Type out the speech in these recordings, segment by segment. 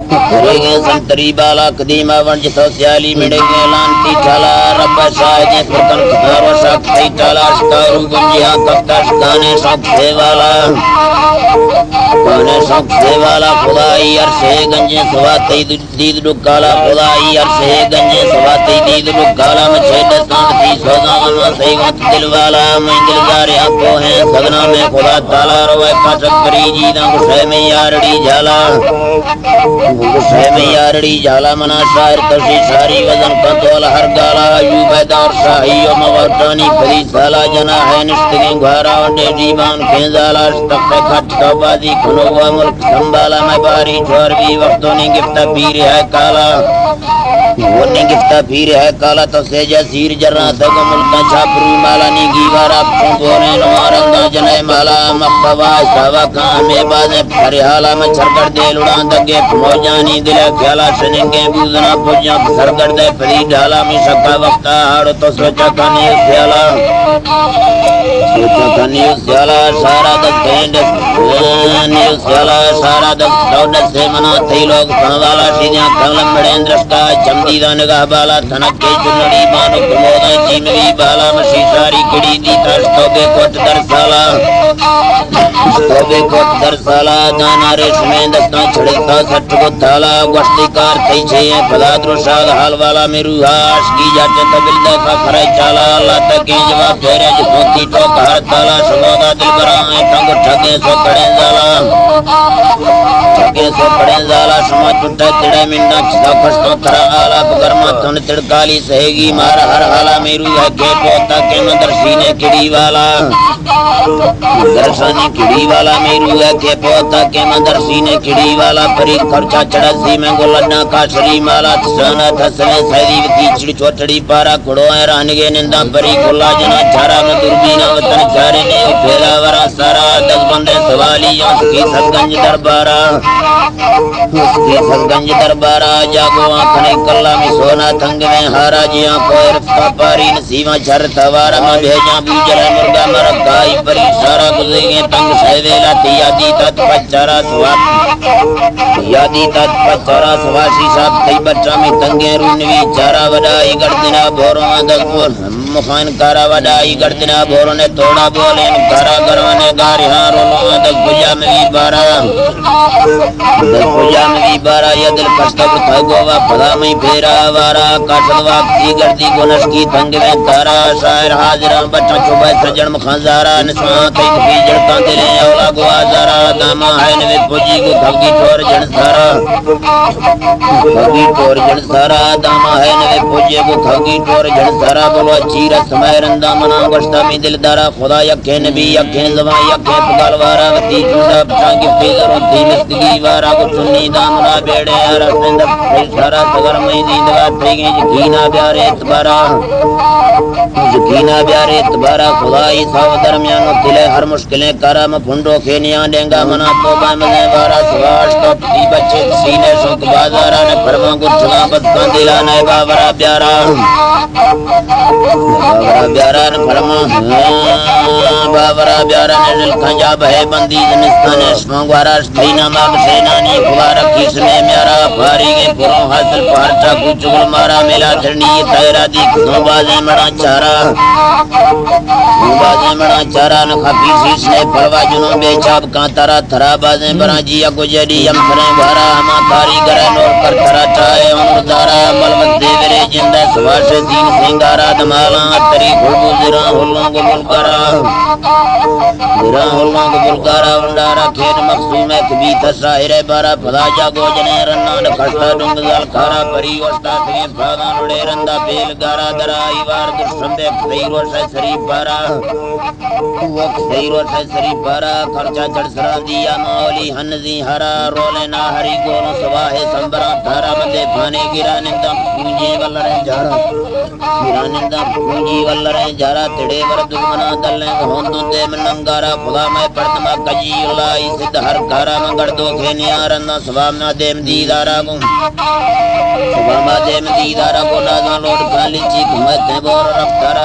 Ringe santri bala kedima wanci sosiali midenge lanti chala rabba sahaja furkan karo sakti chala skaru gunjiha kaptas gane sakti wala khudai arse ganje sawati did dukala khudai arse ganje sawati did dukala macheda santi sodama saivat dilwala mandil gare apo hai sagna mein khuda taala roy ka chakri ji da gusai mein yardi jala gusai mein yardi jala mana shair kasi sari wazan ka tola har gala yubedar sahiyo mawatani fari sala jana hai nishtagi ghara de divan kenzala stakte khat tawadi khunowa mulk sambala mai bari chor bi waqto ne gifta pir hai kala وہ نگفتا پھیر ہے کالا تو سیجا سیر جرہ تک ملکا چھاپرو مالا نیگی وارا پھنگونے نوارنگا جنہ مالا مقبوا شاوا کامے بازے پھر حالا میں چھرکڑ دے لڑان دگے موجانی دلے کھیلا شننگے بوزنا پوجیاں سرکڑ دے پھری ڈھالا میں شکا وقتا ہاڑ تو سوچا کھانی اس سیالا سوچا کھانی اس سیالا سارا دس پینڈ نیو سیالا سارا دس دوڑ سے منا تھی لوگ سنوالا سیدیاں کھلم بڑین درشکا چمدیدہ نگاہ بالا تھنک کے چنڑی بانو کمودا چیملی بالا مسی ساری کڑی دی ترس توبے کوٹ در سالا توبے کوٹ در سالا دانا ریشمیں دستان چھڑکتا سٹھ کو تھالا گوشتی کار تھی چھے پدا درشاد حال والا میرو ہاش کی جاچے تبل دیکھا کھرائی چالا اللہ تکیں جواب پھیرے جسوتی ٹوک ہر تالا شمودا دل برائیں ٹھنگ ٹھگیں سو کڑیں زالا ٹھگیں سو کڑیں زالا شما چٹے تڑے منڈا چھتا کشتوں تھرا آلا بگرما تھن تڑکالی سہیگی مار ہر حالا میرو ہے کہ پوتا کے مدرسینے کڑی والا درسانی کڑی والا میرو ہے کہ پوتا کے مدرسینے کڑی والا پری خرچہ چڑا سی میں گلنا کا شری مالا تسانا تسنے سیدی وتی چڑ چوٹڑی پارا کڑو ہے رانگے نندا پری کلا جنا چارا میں دربینا وطن چارے نے پھیلا ورا سارا دس بندے سوالی اس کی سرگنج دربارا اس کی سرگنج دربارا جاگو آنکھنے کلا میں سونا تھنگ میں ہارا جیاں کوئی رفتا پاری نسیمہ چھر توارا میں بھیجاں بیجر مرگا مرکائی پری سارا گزے تنگ سیویلا تھی یادی تت پچارا سوات یادی تت پچارا سواسی صاحب تھی بچہ میں تنگیں رونوی چارا وڈائی گردنا بھوروں دس بول مخان کارا وڈائی گردنا بھوروں نے توڑا بولیں کارا گروانے گاری ہاں رولوں دس بجا میں بھی بارا دس بجا میں بھی بارا یا دل کشتب تھا گوا پدا میں پھیرا وارا کاشد واقتی گردی گنش کی تنگ میں تارا شاعر حاضران بچہ چوبہ سجن مخانزارا نسوان تھی کبھی جڑکان دلیں اولا گوا زارا داما ہے نوے پوجی کو کھوگی ٹور جن سارا کھوگی ٹور جن سارا داما ہے نوے پوجی کو کھوگی ٹور جن سارا بولو چیرہ سمائے رندہ منا گوشتا میں دل دارا خدا یکھے نبی یکھے زبان یکھے پگال وارا وطی چونڈا پچھان کی فیضر ہوتی مستگی وارا کو چنی دامنا بیڑے رسند پھر سارا سگر میں دیندگا تھی گئی یقینا بیار اعتبارا یقینا بیار اعتبارا خدای ساو درمیانو تلے ہر مشکلیں کرم پھنڈو کھینیاں دینگا منا توبہ مزے بارا سواش تو پتی بچے سینے شوک بازارا نے فرما گٹھنا بدکان دلا نئے باورا بیارا باورا بیارا نے فرما باورا بیارا نے دل کھنجا بہے بندی زنستان شمانگوارا شتھینا ماب سینانی خدا رکھی سنے میارا بھاری گئے پروں حاصل پہرچا کو چگل مارا ملا تھرنی تیرا دیکھ دو بازیں مڑا چارا بازیں بڑا چارا نخافی سیسنے پڑوا جنوں بے چاب کان تارا تھرا بازیں برا جیا کو جڑی یم تھریں بھارا ہما تاری گرے نور پر تھرا چاہے عمر دارا ملوت دیورے جندہ سواش دین سنگارا دمالا تری بھولو زران ہلوں کو بلکارا زران ہلوں کو بلکارا وندارا کھیر مقصوم ہے کبھی تساہرے بارا پدا جاگو جنے رنان کھستا ڈنگ زالکارا پری وستا تھیں فاغان اڑے رندہ بیل گارا درائی وار درشندے خیرو سے سری بارا خیرو سے سری بارا خرچہ چڑ سرا دیا مولی ہنزی ہرا رولے نا ہری گولوں سواہے سمبرا تھارا مدے پھانے گرا نندم پونجے والا ವಲ್ಲರೆ ಜಾರ ಮಿರಾನಿಂದ ಪೂಂಜಿ ವಲ್ಲರೆ ಜಾರ ತಿಡೆ ವರ ದುರ್ಮನ ದಲ್ಲೆ ಹೊಂದುಂದೆ ಮನ್ನಂಗಾರ ಖುದಾಮೈ ಪರ್ತಮ ಕಜಿಯುಲ್ಲ ಈ ಸಿದ್ಧ ಹರ್ ಕಾರ ಮಂಗಡ ದೋ ಖೇನಿಯಾರನ್ನ ಸವಾಮನ ದೇಮ್ ದೀದಾರ ಗು ಸವಾಮ ದೇಮ್ ದೀದಾರ ಗು ನಾಜಾ ಲೋಡ್ ಕಾಲಿ ಚೀಕ್ ಮತೆ ಬೋರ ರಫ್ತಾರ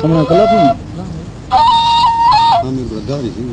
Kamu nak kelap ni? Kami berada di sini.